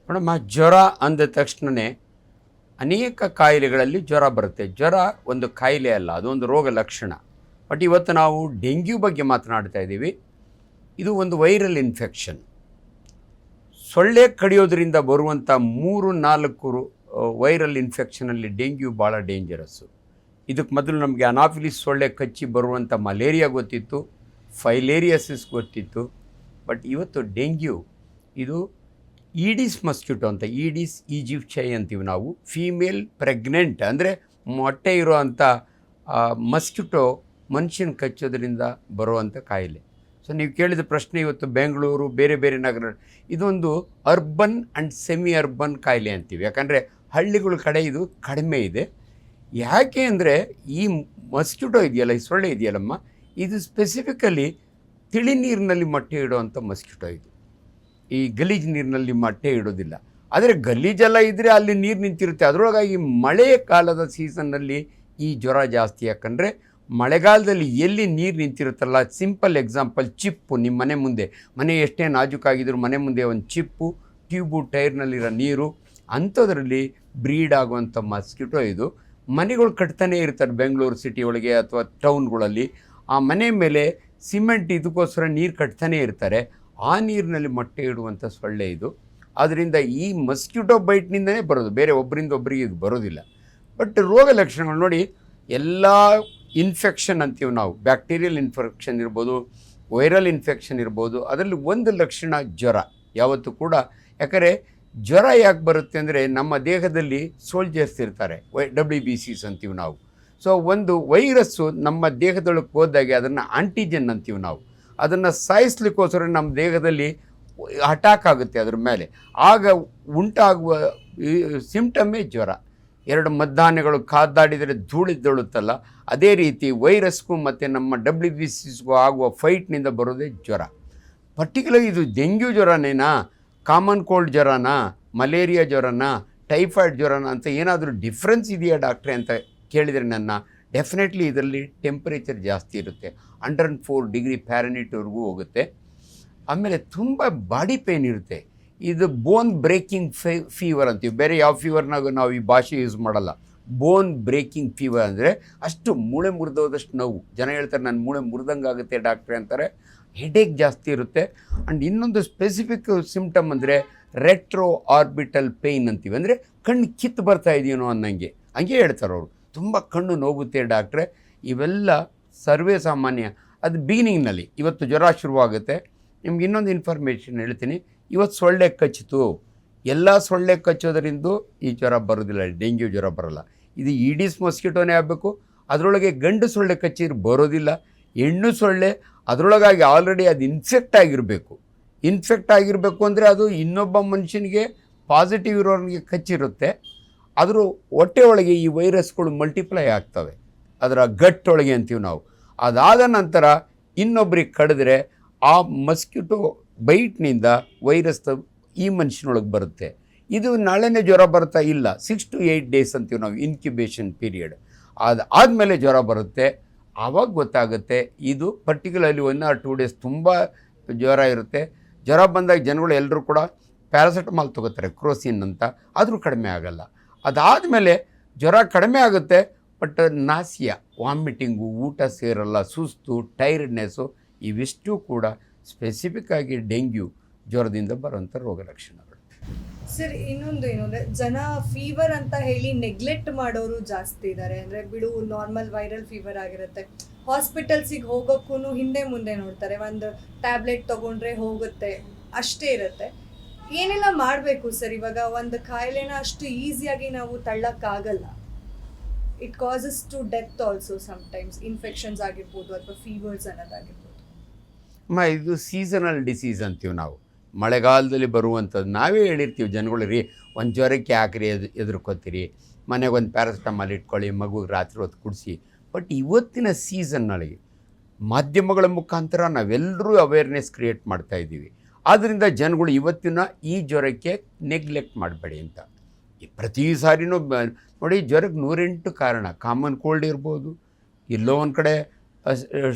Madam ಜ್ವರ ಅಂದ ತಕ್ಷಣವೇ ಅನೇಕ ಕಾಯಿಲೆಗಳಲ್ಲಿ ಜ್ವರ ಬರುತ್ತೆ. ಜ್ವರ ಒಂದು ಕಾಯಿಲೆ ಅಲ್ಲ, ಅದೊಂದು ರೋಗ ಲಕ್ಷಣ. ಬಟ್ ಇವತ್ತು ನಾವು ಡೆಂಗ್ಯೂ ಬಗ್ಗೆ ಮಾತನಾಡ್ತಾ ಇದ್ದೀವಿ. ಇದು ಒಂದು ವೈರಲ್ ಇನ್ಫೆಕ್ಷನ್. ಸೊಳ್ಳೆ ಕಡಿಯೋದ್ರಿಂದ ಬರುವಂಥ 3-4 ವೈರಲ್ ಇನ್ಫೆಕ್ಷನಲ್ಲಿ ಡೆಂಗ್ಯೂ ಭಾಳ ಡೇಂಜರಸ್ಸು. ಇದಕ್ಕೆ ಮೊದಲು ನಮಗೆ ಅನಾಫಿಲಿಸ್ ಸೊಳ್ಳೆ ಕಚ್ಚಿ ಬರುವಂಥ ಮಲೇರಿಯಾ ಗೊತ್ತಿತ್ತು, ಫೈಲೇರಿಯಸಿಸ್ ಗೊತ್ತಿತ್ತು. ಬಟ್ ಇವತ್ತು ಡೆಂಗ್ಯೂ ಇದು ಈಡಿಸ್ ಮಸ್ಕಿಟೋ ಅಂತ, ಈಡಿಸ್ ಈಜಿಪ್ಷೈ ಅಂತೀವಿ ನಾವು. ಫೀಮೇಲ್ ಪ್ರೆಗ್ನೆಂಟ್ ಅಂದರೆ ಮೊಟ್ಟೆ ಇರೋ ಅಂಥ ಮಸ್ಕಿಟೋ ಮನುಷ್ಯನ ಕಚ್ಚೋದ್ರಿಂದ ಬರುವಂಥ ಕಾಯಿಲೆ. ಸೊ ನೀವು ಕೇಳಿದ ಪ್ರಶ್ನೆ, ಇವತ್ತು ಬೆಂಗಳೂರು ಬೇರೆ ಬೇರೆ ನಗರ ಇದೊಂದು ಅರ್ಬನ್ ಆ್ಯಂಡ್ ಸೆಮಿ ಅರ್ಬನ್ ಕಾಯಿಲೆ ಅಂತೀವಿ. ಯಾಕಂದರೆ ಹಳ್ಳಿಗಳ ಕಡೆ ಇದು ಕಡಿಮೆ ಇದೆ. ಯಾಕೆ ಅಂದರೆ ಈ ಮಸ್ಕಿಟೋ ಇದೆಯಲ್ಲ, ಈ ಸೊಳ್ಳೆ ಇದೆಯಲ್ಲಮ್ಮ, ಇದು ಸ್ಪೆಸಿಫಿಕಲಿ ತಿಳಿ ನೀರಿನಲ್ಲಿ ಮೊಟ್ಟೆ ಇಡುವಂಥ ಮಸ್ಕಿಟೋ. ಇದು ಈ ಗಲೀಜು ನೀರಿನಲ್ಲಿ ಮೊಟ್ಟೆ ಇಡೋದಿಲ್ಲ. ಆದರೆ ಗಲೀಜೆಲ್ಲ ಇದ್ದರೆ ಅಲ್ಲಿ ನೀರು ನಿಂತಿರುತ್ತೆ. ಅದರೊಳಗಾಗಿ ಮಳೆಯ ಕಾಲದ ಸೀಸನ್ನಲ್ಲಿ ಈ ಜ್ವರ ಜಾಸ್ತಿ. ಯಾಕಂದರೆ ಮಳೆಗಾಲದಲ್ಲಿ ಎಲ್ಲಿ ನೀರು ನಿಂತಿರುತ್ತಲ್ಲ, ಸಿಂಪಲ್ ಎಕ್ಸಾಂಪಲ್ ಚಿಪ್ಪು. ನಿಮ್ಮ ಮನೆ ಮುಂದೆ, ಮನೆ ಎಷ್ಟೇ ನಾಜೂಕಾಗಿದ್ದರೂ ಮನೆ ಮುಂದೆ ಒಂದು ಚಿಪ್ಪು, ಟ್ಯೂಬು, ಟೈರ್ನಲ್ಲಿರೋ ನೀರು, ಅಂಥದ್ರಲ್ಲಿ ಬ್ರೀಡ್ ಆಗುವಂಥ ಮಸ್ಕಿಟೋ ಇದು. ಮನೆಗಳು ಕಟ್ತಾನೇ ಇರ್ತಾರೆ ಬೆಂಗಳೂರು ಸಿಟಿ ಒಳಗೆ ಅಥವಾ ಟೌನ್ಗಳಲ್ಲಿ. ಆ ಮನೆ ಮೇಲೆ ಸಿಮೆಂಟ್ ಇದಕ್ಕೋಸ್ಕರ ನೀರು ಕಟ್ತಾನೇ ಇರ್ತಾರೆ. ಆ ನೀರಿನಲ್ಲಿ ಮೊಟ್ಟೆ ಇಡುವಂಥ ಸೊಳ್ಳೆ ಇದು. ಆದ್ದರಿಂದ ಈ ಮಸ್ಕಿಟೋ ಬೈಟ್ನಿಂದನೇ ಬರೋದು, ಬೇರೆ ಒಬ್ಬರಿಂದ ಒಬ್ಬರಿಗೆ ಇದು ಬರೋದಿಲ್ಲ. ಬಟ್ ರೋಗ ಲಕ್ಷಣಗಳು ನೋಡಿ, ಎಲ್ಲ ಇನ್ಫೆಕ್ಷನ್ ಅಂತೀವಿ ನಾವು. ಬ್ಯಾಕ್ಟೀರಿಯಲ್ ಇನ್ಫೆಕ್ಷನ್ ಇರ್ಬೋದು, ವೈರಲ್ ಇನ್ಫೆಕ್ಷನ್ ಇರ್ಬೋದು. ಅದರಲ್ಲಿ ಒಂದು ಲಕ್ಷಣ ಜ್ವರ ಯಾವತ್ತೂ ಕೂಡ. ಯಾಕಂದರೆ ಜ್ವರ ಯಾಕೆ ಬರುತ್ತೆ ಅಂದರೆ, ನಮ್ಮ ದೇಹದಲ್ಲಿ ಸೋಲ್ಜರ್ಸ್ ಇರ್ತಾರೆ, WBCs ಅಂತೀವಿ ನಾವು. ಸೊ ಒಂದು ವೈರಸ್ಸು ನಮ್ಮ ದೇಹದೊಳಗೆ ಹೋದಾಗೆ ಅದನ್ನು ಆಂಟಿಜನ್ ಅಂತೀವಿ ನಾವು. ಅದನ್ನು ಸಾಯಿಸ್ಲಿಕ್ಕೋಸ್ಕರ ನಮ್ಮ ದೇಹದಲ್ಲಿ ಅಟ್ಯಾಕ್ ಆಗುತ್ತೆ ಅದ್ರ ಮೇಲೆ. ಆಗ ಉಂಟಾಗುವ ಸಿಂಪ್ಟಮೇ ಜ್ವರ. 2 ಮದ್ದಾನೆಗಳು ಕಾದಾಡಿದರೆ ಧೂಳಿದ್ದೊಳುತ್ತಲ್ಲ, ಅದೇ ರೀತಿ ವೈರಸ್ಗೂ ಮತ್ತು ನಮ್ಮ WBCಸ್ಗೂ ಆಗುವ ಫೈಟ್ನಿಂದ ಬರೋದೇ ಜ್ವರ. ಪರ್ಟಿಕ್ಯುಲರ್ ಇದು ಡೆಂಗ್ಯೂ ಜ್ವರನೇನಾ, ಕಾಮನ್ ಕೋಲ್ಡ್ ಜ್ವರನಾ, ಮಲೇರಿಯಾ ಜ್ವರನಾ, ಟೈಫಾಯ್ಡ್ ಜ್ವರನಾ ಅಂತ ಏನಾದರೂ ಡಿಫ್ರೆನ್ಸ್ ಇದೆಯಾ ಡಾಕ್ಟ್ರೆ ಅಂತ ಕೇಳಿದರೆ ನನ್ನ ಡೆಫಿನೆಟ್ಲಿ ಇದರಲ್ಲಿ ಟೆಂಪರೇಚರ್ ಜಾಸ್ತಿ ಇರುತ್ತೆ. 104 ಡಿಗ್ರಿ ಫ್ಯಾರನೈಟ್ವರೆಗೂ ಹೋಗುತ್ತೆ. ಆಮೇಲೆ ತುಂಬ ಬಾಡಿ ಪೇಯ್ನ್ ಇರುತ್ತೆ. ಇದು ಬೋನ್ ಬ್ರೇಕಿಂಗ್ ಫೀವರ್ ಅಂತೀವಿ. ಬೇರೆ ಯಾವ ಫೀವರ್ನಾಗ ನಾವು ಈ ಭಾಷೆ ಯೂಸ್ ಮಾಡಲ್ಲ. ಬೋನ್ ಬ್ರೇಕಿಂಗ್ ಫೀವರ್ ಅಂದರೆ ಅಷ್ಟು ಮೂಳೆ ಮುರಿದೋದಷ್ಟು ನೋವು. ಜನ ಹೇಳ್ತಾರೆ, ನನ್ನ ಮೂಳೆ ಮುರಿದಂಗೆ ಆಗುತ್ತೆ ಡಾಕ್ಟ್ರೆ ಅಂತಾರೆ. ಹೆಡೇಕ್ ಜಾಸ್ತಿ ಇರುತ್ತೆ. ಆ್ಯಂಡ್ ಇನ್ನೊಂದು ಸ್ಪೆಸಿಫಿಕ್ ಸಿಂಪ್ಟಮ್ ಅಂದರೆ ರೆಟ್ರೋ ಆರ್ಬಿಟಲ್ ಪೇಯ್ನ್ ಅಂತೀವಿ. ಅಂದರೆ ಕಣ್ಣು ಕಿತ್ತು ಬರ್ತಾ ಇದೆಯೇನೋ ಅನ್ನಂಗೆ, ಹಂಗೆ ಹೇಳ್ತಾರೆ ಅವರು. ತುಂಬ ಕಣ್ಣು ನೋವುತ್ತೆ ಡಾಕ್ಟ್ರೆ. ಇವೆಲ್ಲ ಸರ್ವೇ ಸಾಮಾನ್ಯ. ಅದು ಬಿಗಿನಿಂಗ್ನಲ್ಲಿ. ಇವತ್ತು ಜ್ವರ ಶುರುವಾಗುತ್ತೆ. ನಿಮ್ಗೆ ಇನ್ನೊಂದು ಇನ್ಫಾರ್ಮೇಷನ್ ಹೇಳ್ತೀನಿ. ಇವತ್ತು ಸೊಳ್ಳೆ ಕಚ್ಚಿತು, ಎಲ್ಲ ಸೊಳ್ಳೆ ಕಚ್ಚೋದ್ರಿಂದ ಈ ಜ್ವರ ಬರೋದಿಲ್ಲ, ಡೆಂಗ್ಯೂ ಜ್ವರ ಬರೋಲ್ಲ. ಇದು ಈಡಿಸ್ ಮೊಸ್ಕಿಟೋನೇ ಆಗಬೇಕು. ಅದರೊಳಗೆ ಗಂಡು ಸೊಳ್ಳೆ ಕಚ್ಚಿರು ಬರೋದಿಲ್ಲ. ಹೆಣ್ಣು ಸೊಳ್ಳೆ ಅದರೊಳಗಾಗಿ ಆಲ್ರೆಡಿ ಅದು ಇನ್ಫೆಕ್ಟ್ ಆಗಿರಬೇಕು ಅಂದರೆ ಅದು ಇನ್ನೊಬ್ಬ ಮನುಷ್ಯನಿಗೆ ಪಾಸಿಟಿವ್ ಇರೋನಿಗೆ ಕಚ್ಚಿರುತ್ತೆ. ಅದರ ಹೊಟ್ಟೆ ಒಳಗೆ ಈ ವೈರಸ್ಗಳು ಮಲ್ಟಿಪ್ಲೈ ಆಗ್ತವೆ, ಅದರ ಗಟ್ಟೊಳಗೆ ಅಂತೀವಿ ನಾವು. ಅದಾದ ನಂತರ ಇನ್ನೊಬ್ಬರಿಗೆ ಕಡಿದ್ರೆ ಆ ಮಸ್ಕಿಟೋ ಬೈಟ್ನಿಂದ ವೈರಸ್ ಈ ಮನುಷ್ಯನೊಳಗೆ ಬರುತ್ತೆ. ಇದು ನಾಳೆನೇ ಜ್ವರ ಬರ್ತಾ ಇಲ್ಲ, 6 to 8 ಡೇಸ್ ಅಂತೀವಿ ನಾವು, ಇನ್ಕ್ಯುಬೇಷನ್ ಪೀರಿಯಡ್. ಅದಾದಮೇಲೆ ಜ್ವರ ಬರುತ್ತೆ. ಆವಾಗ ಗೊತ್ತಾಗುತ್ತೆ. ಇದು ಪರ್ಟಿಕ್ಯುಲರ್ಲಿ 1 or 2 ಡೇಸ್ ತುಂಬ ಜ್ವರ ಇರುತ್ತೆ. ಜ್ವರ ಬಂದಾಗ ಜನಗಳು ಎಲ್ಲರೂ ಕೂಡ ಪ್ಯಾರಾಸಿಟಮಾಲ್ ತೊಗೋತಾರೆ, ಕ್ರೋಸಿನ್ ಅಂತ, ಆದರೂ ಕಡಿಮೆ ಆಗಲ್ಲ. ಅದಾದಮೇಲೆ ಜ್ವರ ಕಡಿಮೆ ಆಗುತ್ತೆ, ಬಟ್ ನಾಸಿಯ, ವಾಮಿಟಿಂಗು, ಊಟ ಸೇರಲ್ಲ, ಸುಸ್ತು, ಟೈರ್ಡ್ನೆಸ್ಸು, ಇವಿಷ್ಟು ಕೂಡ ಸ್ಪೆಸಿಫಿಕ್ ಆಗಿ ಡೆಂಗ್ಯೂ ಜ್ವರದಿಂದ ಬರುವಂಥ ರೋಗ ಲಕ್ಷಣಗಳು. ಸರ್, ಇನ್ನೊಂದು ಏನು ಅಂದರೆ, ಜನ ಫೀವರ್ ಅಂತ ಹೇಳಿ ನೆಗ್ಲೆಕ್ಟ್ ಮಾಡೋರು ಜಾಸ್ತಿ ಇದ್ದಾರೆ. ಅಂದರೆ ಬಿಡು, ನಾರ್ಮಲ್ ವೈರಲ್ ಫೀವರ್ ಆಗಿರುತ್ತೆ, ಹಾಸ್ಪಿಟಲ್ಸಿಗೆ ಹೋಗೋಕ್ಕೂ ಹಿಂದೆ ಮುಂದೆ ನೋಡ್ತಾರೆ. ಒಂದು ಟ್ಯಾಬ್ಲೆಟ್ ತೊಗೊಂಡ್ರೆ ಹೋಗುತ್ತೆ, ಅಷ್ಟೇ ಇರುತ್ತೆ. ಏನೆಲ್ಲ ಮಾಡಬೇಕು ಸರ್? ಇವಾಗ ಒಂದು ಕಾಯಿಲೆನ ಅಷ್ಟು ಈಸಿಯಾಗಿ ನಾವು ತಳ್ಳಕ್ಕಾಗಲ್ಲ. It causes to death also sometimes. Infections ಆಗಿರ್ಬೋದು ಅಥವಾ ಫೀವರ್ಸ್ ಅನ್ನೋದಾಗಿರ್ಬೋದು. ಇದು ಸೀಸನಲ್ ಡಿಸೀಸ್ ಅಂತೀವಿ ನಾವು. ಮಳೆಗಾಲದಲ್ಲಿ ಬರುವಂಥದ್ದು. ನಾವೇ ಹೇಳಿರ್ತೀವಿ ಜನಗಳು, ರೀ ಒಂದು ಜ್ವರಕ್ಕೆ ಯಾಕ್ರಿ ಎದುರ್ಕೋತೀರಿ, ಮನೆಗೆ ಒಂದು ಪ್ಯಾರಾಸಿಟಮಾಲ್ ಇಟ್ಕೊಳ್ಳಿ, ಮಗುಗೆ ರಾತ್ರಿ ಹೊತ್ತು ಕುಡಿಸಿ. ಬಟ್ ಇವತ್ತಿನ ಸೀಸನ್ನಲ್ಲಿ ಮಾಧ್ಯಮಗಳ ಮುಖಾಂತರ ನಾವೆಲ್ಲರೂ ಅವೇರ್ನೆಸ್ ಕ್ರಿಯೇಟ್ ಮಾಡ್ತಾಯಿದ್ದೀವಿ. ಆದ್ದರಿಂದ ಜನಗಳು ಇವತ್ತಿನ ಈ ಜ್ವರಕ್ಕೆ ನೆಗ್ಲೆಕ್ಟ್ ಮಾಡಬೇಡಿ ಅಂತ. ಪ್ರತಿ ಸಾರಿನೂ ನೋಡಿ, ಜ್ವರಕ್ಕೆ 108 ಕಾರಣ. ಕಾಮನ್ ಕೋಲ್ಡ್ ಇರ್ಬೋದು, ಎಲ್ಲೋ ಒಂದು ಕಡೆ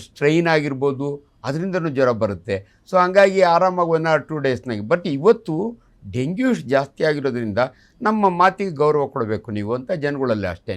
ಸ್ಟ್ರೈನ್ ಆಗಿರ್ಬೋದು, ಅದರಿಂದನೂ ಜ್ವರ ಬರುತ್ತೆ. ಸೊ ಹಂಗಾಗಿ ಆರಾಮಾಗಿ 1 or 2 ಡೇಸ್ನಾಗೆ. ಬಟ್ ಇವತ್ತು ಡೆಂಗ್ಯೂ ಜಾಸ್ತಿ ಆಗಿರೋದ್ರಿಂದ ನಮ್ಮ ಮಾತಿಗೆ ಗೌರವ ಕೊಡಬೇಕು ನೀವು ಅಂತ ಜನಗಳಲ್ಲಿ ಅಷ್ಟೇ.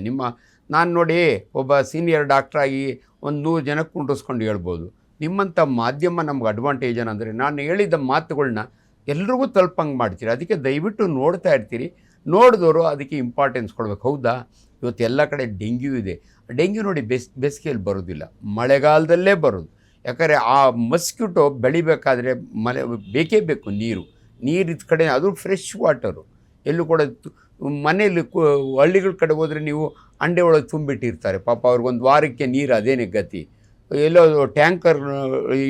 ನಾನು ನೋಡಿ ಒಬ್ಬ ಸೀನಿಯರ್ ಡಾಕ್ಟ್ರಾಗಿ ಒಂದು 100 ಜನಕ್ಕೆ ಕುಂಡಿಸ್ಕೊಂಡು ಹೇಳ್ಬೋದು. ನಿಮ್ಮಂಥ ಮಾಧ್ಯಮ ನಮ್ಗೆ ಅಡ್ವಾಂಟೇಜ್ ಏನಂದರೆ ನಾನು ಹೇಳಿದ ಮಾತುಗಳನ್ನ ಎಲ್ರಿಗೂ ತಲುಪಂಗೆ ಮಾಡ್ತೀರಿ. ಅದಕ್ಕೆ ದಯವಿಟ್ಟು ನೋಡ್ತಾ ಇರ್ತೀರಿ. ನೋಡಿದವರು ಅದಕ್ಕೆ ಇಂಪಾರ್ಟೆನ್ಸ್ ಕೊಡಬೇಕು. ಹೌದಾ, ಇವತ್ತು ಎಲ್ಲ ಕಡೆ ಡೆಂಗ್ಯೂ ಇದೆ. ಡೆಂಗ್ಯೂ ನೋಡಿ ಬೇಸಿಗೆಯಲ್ಲಿ ಬರೋದಿಲ್ಲ, ಮಳೆಗಾಲದಲ್ಲೇ ಬರೋದು. ಯಾಕಂದರೆ ಆ ಮಸ್ಕಿಟೋ ಬೆಳಿಬೇಕಾದ್ರೆ ಬೇಕೇ ಬೇಕು ನೀರಿದ್ದ ಕಡೆ, ಅದು ಫ್ರೆಶ್ ವಾಟರು. ಎಲ್ಲೂ ಕೂಡ ಮನೆಯಲ್ಲಿ ಹಳ್ಳಿಗಳ ಕಡೆ ಹೋದರೆ ನೀವು ಅಂಡೆ ಒಳಗೆ ತುಂಬಿಟ್ಟಿರ್ತಾರೆ. ಪಾಪ ಅವ್ರಿಗೊಂದು ವಾರಕ್ಕೆ ನೀರು ಅದೇನೇ ಗತಿ. ಎಲ್ಲೋ ಟ್ಯಾಂಕರ್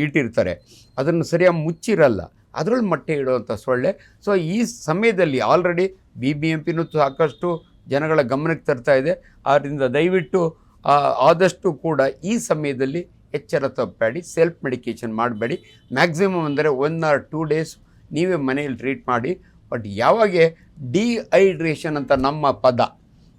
ಇಟ್ಟಿರ್ತಾರೆ, ಅದನ್ನು ಸರಿಯಾಗಿ ಮುಚ್ಚಿರಲ್ಲ, ಅದರಲ್ಲಿ ಮೊಟ್ಟೆ ಇಡುವಂಥ ಸೊಳ್ಳೆ. ಸೊ ಈ ಸಮಯದಲ್ಲಿ ಆಲ್ರೆಡಿ BBMPನೂ ಸಾಕಷ್ಟು ಜನಗಳ ಗಮನಕ್ಕೆ ತರ್ತಾ ಇದೆ. ಆದ್ದರಿಂದ ದಯವಿಟ್ಟು ಆದಷ್ಟು ಕೂಡ ಈ ಸಮಯದಲ್ಲಿ ಎಚ್ಚರ ತಪ್ಪಬೇಡಿ, ಸೆಲ್ಫ್ ಮೆಡಿಕೇಷನ್ ಮಾಡಬೇಡಿ. ಮ್ಯಾಕ್ಸಿಮಮ್ ಅಂದರೆ 1 or 2 ಡೇಸ್ ನೀವೇ ಮನೆಯಲ್ಲಿ ಟ್ರೀಟ್ ಮಾಡಿ. ಬಟ್ ಯಾವಾಗ ಡಿಹೈಡ್ರೇಷನ್ ಅಂತ ನಮ್ಮ ಪದ,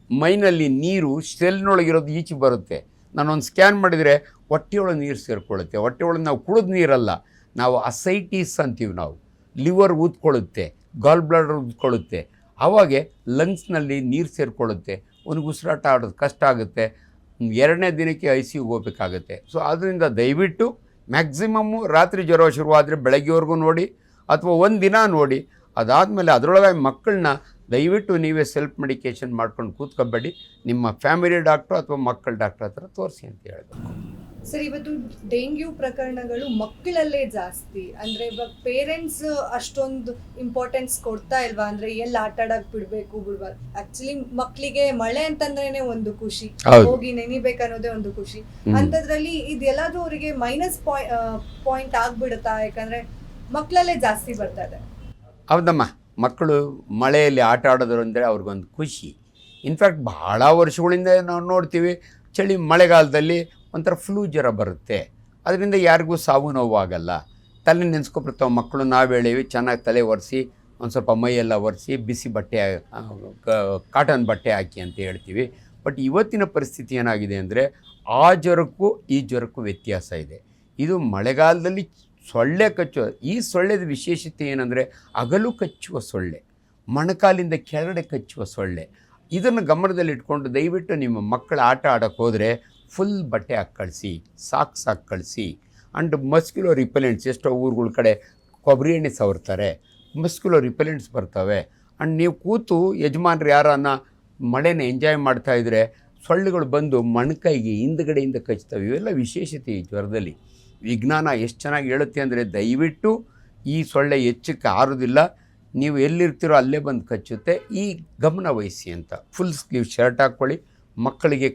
ಮೈನಲ್ಲಿ ನೀರು ಸೆಲ್ನೊಳಗಿರೋದು ಈಚೆ ಬರುತ್ತೆ. ನಾನೊಂದು ಸ್ಕ್ಯಾನ್ ಮಾಡಿದರೆ ಹೊಟ್ಟೆಯೊಳಗೆ ನೀರು ಸೇರಿಕೊಳ್ಳುತ್ತೆ. ಹೊಟ್ಟೆಯೊಳಗೆ ನಾವು ಕುಡಿದ ನೀರಲ್ಲ, ನಾವು ಅಸೈಟೀಸ್ ಅಂತೀವಿ. ನಾವು ಲಿವರ್ ಊದ್ಕೊಳ್ಳುತ್ತೆ, ಗಾಲ್ ಬ್ಲಾಡರ್ ಊದ್ಕೊಳ್ಳುತ್ತೆ. ಆವಾಗೆ ಲಂಗ್ಸ್ನಲ್ಲಿ ನೀರು ಸೇರಿಕೊಳ್ಳುತ್ತೆ. ಒಂದು ಉಸಿರಾಟ ಆಡೋದು ಕಷ್ಟ ಆಗುತ್ತೆ. 2ನೇ ದಿನಕ್ಕೆ ICUಗೆ ಹೋಗಬೇಕಾಗುತ್ತೆ. ಸೊ ಅದರಿಂದ ದಯವಿಟ್ಟು ಮ್ಯಾಕ್ಸಿಮಮ್ಮು ರಾತ್ರಿ ಜ್ವರ ಶುರುವಾದರೆ ಬೆಳಗ್ಗೆವರೆಗೂ ನೋಡಿ, ಅಥವಾ ಒಂದು ದಿನ ನೋಡಿ. ಅದಾದಮೇಲೆ ಅದರೊಳಗೆ ಮಕ್ಕಳನ್ನ ದಯವಿಟ್ಟು ನೀವೇ ಸೆಲ್ಫ್ ಮೆಡಿಕೇಷನ್ ಮಾಡ್ಕೊಂಡು ಕೂತ್ಕೋಬೇಡಿ. ನಿಮ್ಮ ಫ್ಯಾಮಿಲಿ ಡಾಕ್ಟ್ರು ಅಥವಾ ಮಕ್ಕಳ ಡಾಕ್ಟ್ರ್ ಹತ್ರ ತೋರಿಸಿ ಅಂತ ಹೇಳಬೇಕು. ಸರ್, ಇವತ್ತು ಡೆಂಗ್ಯೂ ಪ್ರಕರಣಗಳು ಮಕ್ಕಳಲ್ಲೇ ಜಾಸ್ತಿ. ಅಂದರೆ ಇವಾಗ ಪೇರೆಂಟ್ಸ್ ಅಷ್ಟೊಂದು ಇಂಪಾರ್ಟೆನ್ಸ್ ಕೊಡ್ತಾ ಇಲ್ವಾ? ಅಂದರೆ ಎಲ್ಲಿ ಆಟ ಆಡಕ್ಕೆ ಬಿಡಬಾರ್ದು. ಆ್ಯಕ್ಚುಲಿ ಮಕ್ಕಳಿಗೆ ಮಳೆ ಅಂತಂದ್ರೇ ಒಂದು ಖುಷಿ, ಹೋಗಿ ನೆನಿಬೇಕನ್ನೋದೇ ಒಂದು ಖುಷಿ. ಅಂಥದ್ರಲ್ಲಿ ಇದೆಲ್ಲದೂ ಅವರಿಗೆ ಮೈನಸ್ ಪಾಯಿಂಟ್ ಆಗಿಬಿಡುತ್ತಾ? ಯಾಕಂದರೆ ಮಕ್ಕಳಲ್ಲೇ ಜಾಸ್ತಿ ಬರ್ತಾ ಇದೆ. ಹೌದಮ್ಮ, ಮಕ್ಕಳು ಮಳೆಯಲ್ಲಿ ಆಟ ಆಡೋದು ಅಂದರೆ ಅವ್ರಿಗೊಂದು ಖುಷಿ. ಇನ್ಫ್ಯಾಕ್ಟ್ ಭಾಳ ವರ್ಷಗಳಿಂದ ನಾವು ನೋಡ್ತೀವಿ, ಮಳೆಗಾಲದಲ್ಲಿ ಒಂಥರ ಫ್ಲೂ ಜ್ವರ ಬರುತ್ತೆ. ಅದರಿಂದ ಯಾರಿಗೂ ಸಾವು ನೋವು ಆಗಲ್ಲ. ತಲೆ ನೆನೆಸ್ಕೊಬಿಡ್ತಾವೆ ಮಕ್ಕಳು. ನಾವು ಹೇಳೀವಿ ಚೆನ್ನಾಗಿ ತಲೆ ಒರೆಸಿ, ಒಂದು ಸ್ವಲ್ಪ ಮೈಯೆಲ್ಲ ಒರೆಸಿ, ಬಿಸಿ ಬಟ್ಟೆ, ಕಾಟನ್ ಬಟ್ಟೆ ಹಾಕಿ ಅಂತ ಹೇಳ್ತೀವಿ. ಬಟ್ ಇವತ್ತಿನ ಪರಿಸ್ಥಿತಿ ಏನಾಗಿದೆ ಅಂದರೆ ಆ ಜ್ವರಕ್ಕೂ ಈ ಜ್ವರಕ್ಕೂ ವ್ಯತ್ಯಾಸ ಇದೆ. ಇದು ಮಳೆಗಾಲದಲ್ಲಿ ಸೊಳ್ಳೆ ಕಚ್ಚುವ, ಈ ಸೊಳ್ಳೆದ ವಿಶೇಷತೆ ಏನಂದರೆ ಅಗಲು ಕಚ್ಚುವ ಸೊಳ್ಳೆ, ಮೊಣಕಾಲಿಂದ ಕೆಳಗಡೆ ಕಚ್ಚುವ ಸೊಳ್ಳೆ. ಇದನ್ನು ಗಮನದಲ್ಲಿಟ್ಕೊಂಡು ದಯವಿಟ್ಟು ನಿಮ್ಮ ಮಕ್ಕಳ ಆಟ ಆಡೋಕ್ಕೆ ಹೋದರೆ ಫುಲ್ ಬಟ್ಟೆ ಹಾಕಿ ಕಳಿಸಿ, ಸಾಕ್ಸ್ ಹಾಕಿ ಕಳಿಸಿ. ಆ್ಯಂಡ್ ಮಸ್ಕ್ಯುಲೋ ರಿಪೆಲೆಂಟ್ಸ್, ಎಷ್ಟೋ ಊರುಗಳ ಕಡೆ ಕೊಬ್ಬರಿ ಎಣ್ಣೆ ಸವರ್ತಾರೆ, ಮಸ್ಕ್ಯುಲೋ ರಿಪೆಲೆಂಟ್ಸ್ ಬರ್ತವೆ. ಆ್ಯಂಡ್ ನೀವು ಕೂತು ಯಜಮಾನ್ರು ಯಾರನ್ನ ಮಳೆನ ಎಂಜಾಯ್ ಮಾಡ್ತಾಯಿದ್ರೆ ಸೊಳ್ಳೆಗಳು ಬಂದು ಮೊಣಕೈಗೆ ಹಿಂದ್ಗಡೆಯಿಂದ ಕಚ್ತವೆ. ಇವೆಲ್ಲ ವಿಶೇಷತೆ ಈ ಜ್ವರದಲ್ಲಿ. ವಿಜ್ಞಾನ ಎಷ್ಟು ಚೆನ್ನಾಗಿ ಹೇಳುತ್ತೆ ಅಂದರೆ ದಯವಿಟ್ಟು ಈ ಸೊಳ್ಳೆ ಹೆಚ್ಚಕ್ಕೆ ಆರೋದಿಲ್ಲ, ನೀವು ಎಲ್ಲಿರ್ತೀರೋ ಅಲ್ಲೇ ಬಂದು ಕಚ್ಚುತ್ತೆ. ಈ ಗಮನ ವಹಿಸಿ ಅಂತ. ಫುಲ್ ಸ್ಲೀವ್ ಶರ್ಟ್ ಹಾಕ್ಕೊಳ್ಳಿ, ಮಕ್ಕಳಿಗೆ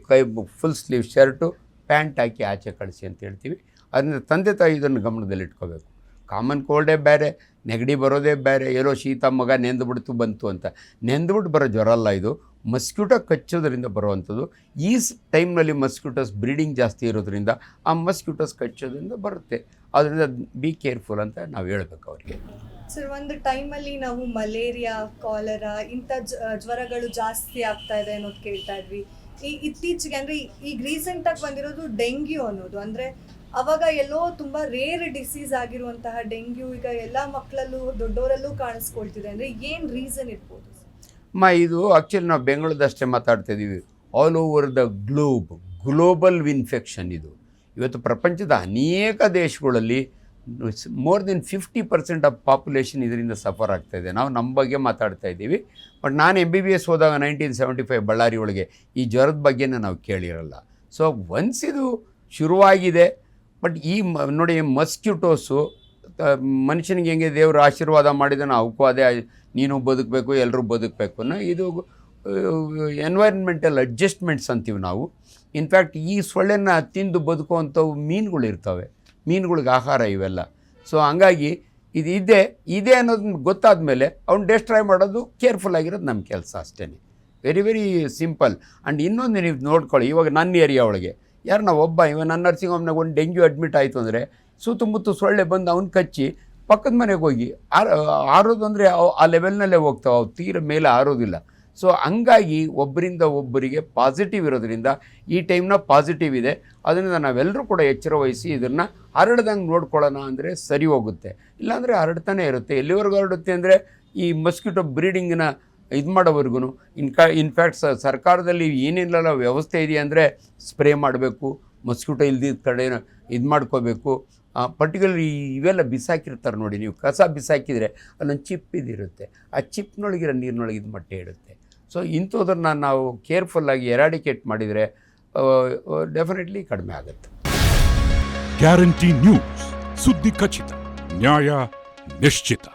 ಫುಲ್ ಸ್ಲೀವ್ ಶರ್ಟು ಪ್ಯಾಂಟ್ ಹಾಕಿ ಆಚೆ ಕಳಿಸಿ ಅಂತ ಹೇಳ್ತೀವಿ. ಅದರಿಂದ ತಂದೆ ತಾಯಿ ಇದನ್ನು ಗಮನದಲ್ಲಿಟ್ಕೋಬೇಕು. ಕಾಮನ್ ಕೋಲ್ಡೇ ಬೇರೆ, ನೆಗಡಿ ಬರೋದೇ ಬೇರೆ. ಎಲ್ಲೋ ಶೀತ ಮಗ ನೆಂದುಬಿಡ್ತು ಬಂತು ಅಂತ, ನೆಂದುಬಿಟ್ಟು ಬರೋ ಜ್ವರ ಅಲ್ಲ ಇದು. ಮಸ್ಕ್ಯೂಟೋ ಕಚ್ಚೋದ್ರಿಂದ ಬರುವಂಥದ್ದು. ಈ ಟೈಮ್ನಲ್ಲಿ ಮಸ್ಕ್ಯೂಟೋಸ್ ಬ್ರೀಡಿಂಗ್ ಜಾಸ್ತಿ ಇರೋದ್ರಿಂದ ಆ ಮಸ್ಕ್ಯೂಟೋಸ್ ಕಚ್ಚೋದ್ರಿಂದ ಬರುತ್ತೆ. ಅದರಿಂದ ಬಿ ಕೇರ್ಫುಲ್ ಅಂತ ನಾವು ಹೇಳ್ಬೇಕು ಅವರಿಗೆ. ಸರ್, ಒಂದು ಟೈಮಲ್ಲಿ ನಾವು ಮಲೇರಿಯಾ, ಕಾಲರಾ ಇಂಥ ಜ್ವರಗಳು ಜಾಸ್ತಿ ಆಗ್ತಾ ಇದೆ ಅನ್ನೋದು ಕೇಳ್ತಾ ಇದ್ವಿ. ಇತ್ತೀಚೆಗೆ ಅಂದರೆ ಈಗ ರೀಸೆಂಟಾಗಿ ಬಂದಿರೋದು ಡೆಂಗ್ಯೂ ಅನ್ನೋದು. ಅಂದರೆ ಅವಾಗ ಎಲ್ಲೋ ತುಂಬ ರೇರ್ ಡಿಸೀಸ್ ಆಗಿರುವಂತಹ ಡೆಂಗ್ಯೂ ಈಗ ಎಲ್ಲ ಮಕ್ಕಳಲ್ಲೂ ದೊಡ್ಡವರಲ್ಲೂ ಕಾಣಿಸ್ಕೊಳ್ತಿದೆ. ಅಂದರೆ ಏನು ರೀಸನ್ ಇರ್ಬೋದು? ಇದು ಆ್ಯಕ್ಚುಲಿ ನಾವು ಬೆಂಗಳೂರದಷ್ಟೇ ಮಾತಾಡ್ತಾ ಇದ್ದೀವಿ. All over the global infection ಇದು. ಇವತ್ತು ಪ್ರಪಂಚದ ಅನೇಕ ದೇಶಗಳಲ್ಲಿ ಮೋರ್ ದೆನ್ 50% ಆಫ್ ಪಾಪ್ಯುಲೇಷನ್ ಇದರಿಂದ ಸಫರ್ ಆಗ್ತಾಯಿದೆ. ನಾವು ನಮ್ಮ ಬಗ್ಗೆ ಮಾತಾಡ್ತಾ ಇದ್ದೀವಿ. ಬಟ್ ನಾನು MBBS ಹೋದಾಗ 1975 ಬಳ್ಳಾರಿ ಒಳಗೆ ಈ ಜ್ವರದ ಬಗ್ಗೆನೇ ನಾವು ಕೇಳಿರಲ್ಲ. ಸೊ ಒನ್ಸ್ ಇದು ಶುರುವಾಗಿದೆ. ಬಟ್ ನೋಡಿ, ಮಸ್ಕ್ಯೂಟೋಸು ಮನುಷ್ಯನಿಗೆ ಹೆಂಗೆ ದೇವರು ಆಶೀರ್ವಾದ ಮಾಡಿದಾನೆ ಅವಕ್ಕೂ ಅದೇ, ನೀನು ಬದುಕಬೇಕು, ಎಲ್ಲರೂ ಬದುಕಬೇಕು ಅನ್ನೋ ಇದು ಎನ್ವೈರ್ಮೆಂಟಲ್ ಅಡ್ಜಸ್ಟ್ಮೆಂಟ್ಸ್ ಅಂತೀವಿ ನಾವು. ಇನ್ಫ್ಯಾಕ್ಟ್ ಈ ಸೊಳ್ಳೆನ ತಿಂದು ಬದುಕುವಂಥವು ಮೀನುಗಳು ಇರ್ತವೆ, ಮೀನುಗಳಿಗೆ ಆಹಾರ ಇವೆಲ್ಲ. ಸೊ ಹಂಗಾಗಿ ಇದು ಇದೆ ಅನ್ನೋದನ್ನ ಗೊತ್ತಾದ ಮೇಲೆ ಅವ್ನು ಡೆಸ್ಟ್ರಾಯ್ ಮಾಡೋದು, ಕೇರ್ಫುಲ್ ಆಗಿರೋದು ನಮ್ಮ ಕೆಲಸ ಅಷ್ಟೇ. Very very simple. ಆ್ಯಂಡ್ ಇನ್ನೊಂದು ನೀವು ನೋಡ್ಕೊಳ್ಳಿ, ಇವಾಗ ನನ್ನ ಏರಿಯಾ ಒಳಗೆ ಇವಾಗ ನನ್ನ ನರ್ಸಿಂಗ್ ಹೋಮ್ನಾಗ ಒಂದು ಡೆಂಗ್ಯೂ ಅಡ್ಮಿಟ್ ಆಯಿತು ಅಂದರೆ ಸುತ್ತಮುತ್ತ ಸೊಳ್ಳೆ ಬಂದು ಅವ್ನು ಕಚ್ಚಿ ಪಕ್ಕದ ಮನೆಗೆ ಹೋಗಿ ಆರೋದು ಅಂದರೆ ಆ ಲೆವೆಲ್ನಲ್ಲೇ ಹೋಗ್ತಾವೆ, ಅವು ತೀರ ಮೇಲೆ ಆರೋದಿಲ್ಲ. ಸೊ ಹಂಗಾಗಿ ಒಬ್ಬರಿಂದ ಒಬ್ಬರಿಗೆ ಪಾಸಿಟಿವ್ ಇರೋದ್ರಿಂದ ಈ ಟೈಮ್ನ ಪಾಸಿಟಿವ್ ಇದೆ. ಅದರಿಂದ ನಾವೆಲ್ಲರೂ ಕೂಡ ಎಚ್ಚರ ವಹಿಸಿ ಇದನ್ನು ಹರಡ್ದಂಗೆ ನೋಡ್ಕೊಳ್ಳೋಣ ಅಂದರೆ ಸರಿ ಹೋಗುತ್ತೆ. ಇಲ್ಲಾಂದರೆ ಹರಡ್ತಾನೆ ಇರುತ್ತೆ. ಎಲ್ಲಿವರೆಗೂ ಹರಡುತ್ತೆ ಅಂದರೆ ಈ ಮಸ್ಕಿಟೋ ಬ್ರೀಡಿಂಗ್ನ ಇದು ಮಾಡೋವರೆಗೂ ಇನ್ಫ್ಯಾಕ್ಟ್ ಸರ್ಕಾರದಲ್ಲಿ ಏನೇನೆಲ್ಲ ವ್ಯವಸ್ಥೆ ಇದೆ ಅಂದರೆ ಸ್ಪ್ರೇ ಮಾಡಬೇಕು, ಮಸ್ಕಿಟೋ ಇಲ್ದಿದ್ದ ಕಡೆ ಇದು ಮಾಡ್ಕೋಬೇಕು. ಪರ್ಟಿಕ್ಯುಲರ್ ಇವೆಲ್ಲ ಬಿಸಾಕಿರ್ತಾರೆ ನೋಡಿ, ನೀವು ಕಸ ಬಿಸಾಕಿದರೆ ಅಲ್ಲೊಂದು ಚಿಪ್ ಇದಿರುತ್ತೆ, ಆ ಚಿಪ್ನೊಳಗಿರೋ ನೀರಿನೊಳಗೆ ಇದು ಮೊಟ್ಟೆ ಇಡುತ್ತೆ. ಸೊ ಇಂಥದನ್ನು ನಾವು ಕೇರ್ಫುಲ್ಲಾಗಿ ಎರಾಡಿಕೇಟ್ ಮಾಡಿದರೆ ಡೆಫಿನೆಟ್ಲಿ ಕಡಿಮೆ ಆಗುತ್ತೆ. ಗ್ಯಾರಂಟಿ ನ್ಯೂಸ್, ಸುದ್ದಿ ಖಚಿತ, ನ್ಯಾಯ ನಿಶ್ಚಿತ.